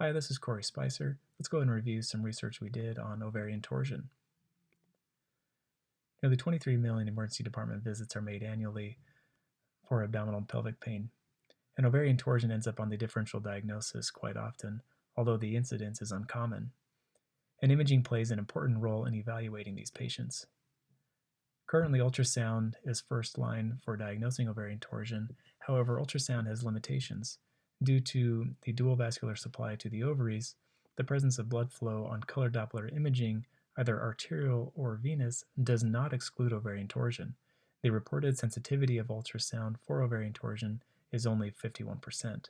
Hi, this is Cory Spicer. Let's go ahead and review some research we did on ovarian torsion. Nearly 23 million emergency department visits are made annually for abdominal and pelvic pain, and ovarian torsion ends up on the differential diagnosis quite often, although the incidence is uncommon. And imaging plays an important role in evaluating these patients. Currently, ultrasound is first line for diagnosing ovarian torsion. However, ultrasound has limitations. Due to the dual vascular supply to the ovaries, the presence of blood flow on color Doppler imaging, either arterial or venous, does not exclude ovarian torsion. The reported sensitivity of ultrasound for ovarian torsion is only 51%.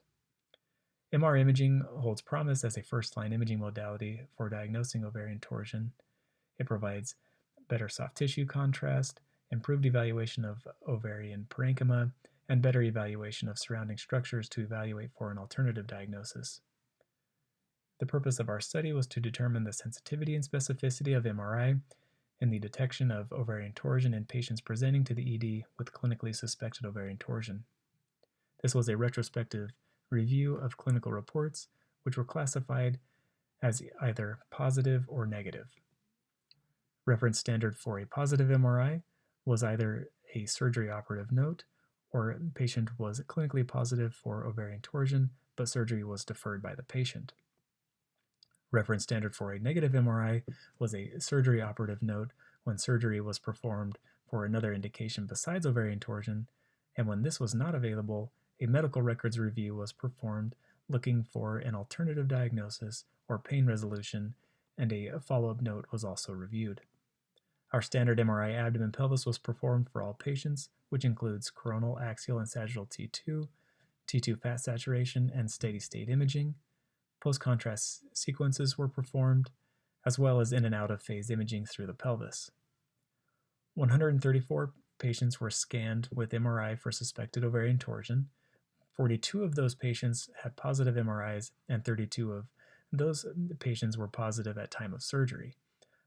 MR imaging holds promise as a first-line imaging modality for diagnosing ovarian torsion. It provides better soft tissue contrast, improved evaluation of ovarian parenchyma, and better evaluation of surrounding structures to evaluate for an alternative diagnosis. The purpose of our study was to determine the sensitivity and specificity of MRI in the detection of ovarian torsion in patients presenting to the ED with clinically suspected ovarian torsion. This was a retrospective review of clinical reports, which were classified as either positive or negative. Reference standard for a positive MRI was either a surgery operative note or the patient was clinically positive for ovarian torsion, but surgery was deferred by the patient. Reference standard for a negative MRI was a surgery operative note when surgery was performed for another indication besides ovarian torsion, and when this was not available, a medical records review was performed looking for an alternative diagnosis or pain resolution, and a follow-up note was also reviewed. Our standard MRI abdomen pelvis was performed for all patients, which includes coronal, axial, and sagittal T2, T2 fat saturation, and steady-state imaging. Post-contrast sequences were performed, as well as in and out of phase imaging through the pelvis. 134 patients were scanned with MRI for suspected ovarian torsion. 42 of those patients had positive MRIs, and 32 of those patients were positive at time of surgery.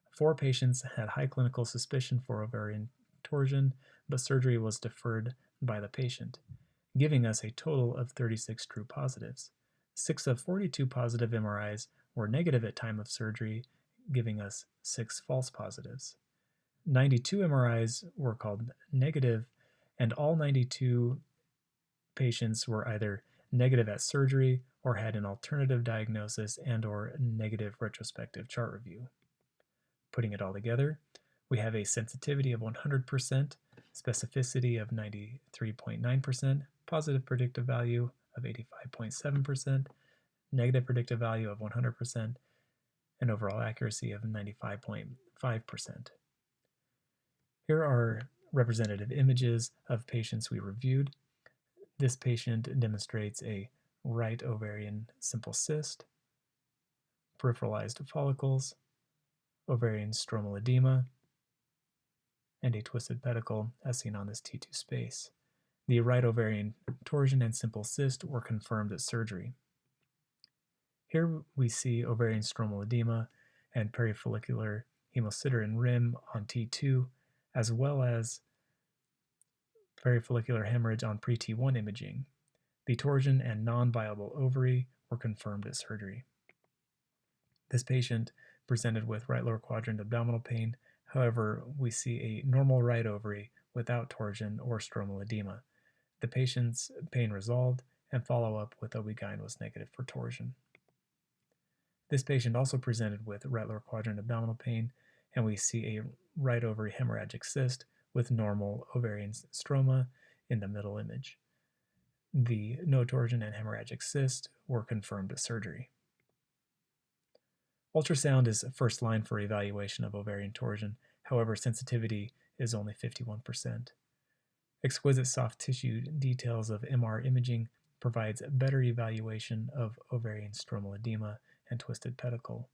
4 patients had high clinical suspicion for ovarian torsion, but surgery was deferred by the patient, giving us a total of 36 true positives. 6 of 42 positive MRIs were negative at time of surgery, giving us 6 false positives. 92 MRIs were called negative, and all 92 patients were either negative at surgery or had an alternative diagnosis and/or negative retrospective chart review. Putting it all together, we have a sensitivity of 100%, specificity of 93.9%, positive predictive value of 85.7%, negative predictive value of 100%, and overall accuracy of 95.5%. Here are representative images of patients we reviewed. This patient demonstrates a right ovarian simple cyst, peripheralized follicles, ovarian stromal edema, and a twisted pedicle as seen on this T2 space. The right ovarian torsion and simple cyst were confirmed at surgery. Here we see ovarian stromal edema and perifollicular hemosiderin rim on T2, as well as perifollicular hemorrhage on pre-T1 imaging. The torsion and non-viable ovary were confirmed at surgery. This patient presented with right lower quadrant abdominal pain. However, we see a normal right ovary without torsion or stromal edema. The patient's pain resolved, and follow-up with OB-GYN was negative for torsion. This patient also presented with right lower quadrant abdominal pain, and we see a right ovary hemorrhagic cyst with normal ovarian stroma in the middle image. The no torsion and hemorrhagic cyst were confirmed at surgery. Ultrasound is first line for evaluation of ovarian torsion. However, sensitivity is only 51%. Exquisite soft tissue details of MR imaging provides better evaluation of ovarian stromal edema and twisted pedicle.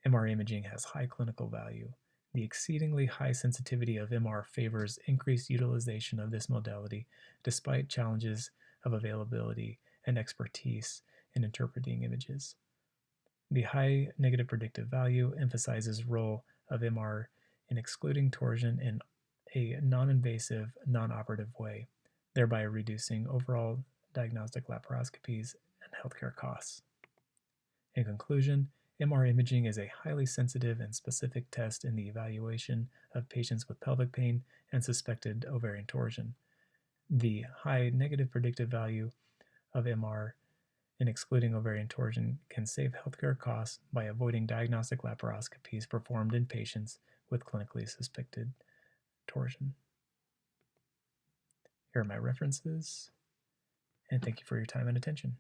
MR imaging has high clinical value. The exceedingly high sensitivity of MR favors increased utilization of this modality despite challenges of availability and expertise in interpreting images. The high negative predictive value emphasizes role of MR in excluding torsion in a non-invasive, non-operative way, thereby reducing overall diagnostic laparoscopies and healthcare costs. In conclusion, MR imaging is a highly sensitive and specific test in the evaluation of patients with pelvic pain and suspected ovarian torsion. The high negative predictive value of MR in excluding ovarian torsion can save healthcare costs by avoiding diagnostic laparoscopies performed in patients with clinically suspected torsion. Here are my references, and thank you for your time and attention.